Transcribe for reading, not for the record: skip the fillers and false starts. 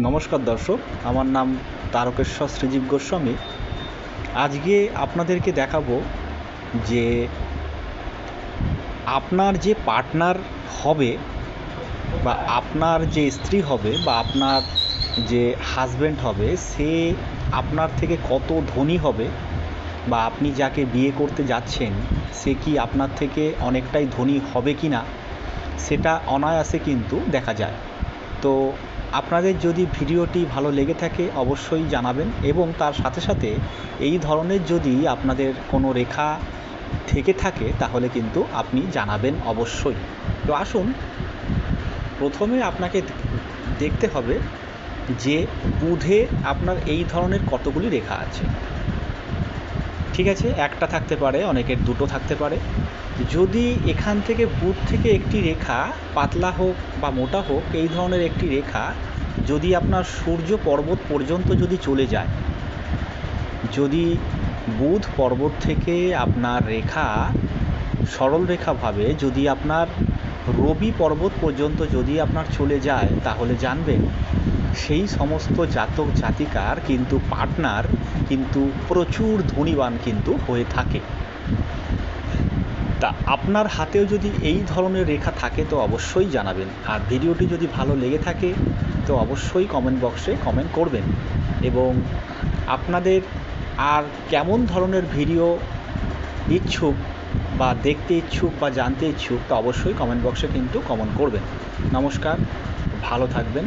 নমস্কার দর্শক, আমার নাম তারকেশ্বর শ্রীজীব গোস্বামী। আজকে আপনাদেরকে দেখাবো যে আপনার যে পার্টনার হবে বা আপনার যে স্ত্রী হবে বা আপনার যে হাজব্যান্ড হবে, সে আপনার থেকে কত ধনী হবে বা আপনি যাকে বিয়ে করতে যাচ্ছেন সে কি আপনার থেকে অনেকটাই ধনী হবে কি না, সেটা অনায়াসে কিন্তু দেখা যায়। তো আপনাদের যদি ভিডিওটি ভালো লেগে থাকে অবশ্যই জানাবেন, এবং তার সাথে সাথে এই ধরনের যদি আপনাদের কোনো রেখা থেকে থাকে তাহলে কিন্তু আপনি জানাবেন অবশ্যই। তো আসুন, প্রথমে আপনাকে দেখতে হবে যে বুধে আপনার এই ধরনের কতগুলি রেখা আছে। ঠিক আছে, একটা থাকতে পারে, অনেকের দুটো থাকতে পারে। যদি এখান থেকে বুধ থেকে একটি রেখা পাতলা হোক বা মোটা হোক, এই ধরনের একটি রেখা যদি আপনার সূর্য পর্বত পর্যন্ত যদি চলে যায়, যদি বুধ পর্বত থেকে আপনার রেখা সরল রেখাভাবে যদি আপনার রবি পর্বত পর্যন্ত যদি আপনার চলে যায়, তাহলে জানবেন সেই সমস্ত জাতক জাতিকার কিন্তু পার্টনার কিন্তু প্রচুর ধনীবান কিন্তু হয়ে থাকে। তা আপনার হাতেও যদি এই ধরনের রেখা থাকে তো অবশ্যই জানাবেন। আর ভিডিওটি যদি ভালো লেগে থাকে তো অবশ্যই কমেন্ট বক্সে কমেন্ট করবেন, এবং আপনাদের আর কেমন ধরনের ভিডিও ইচ্ছুক বা দেখতে ইচ্ছুক বা জানতে ইচ্ছুক তা অবশ্যই কমেন্ট বক্সে কিন্তু কমেন্ট করবেন। নমস্কার, ভালো থাকবেন।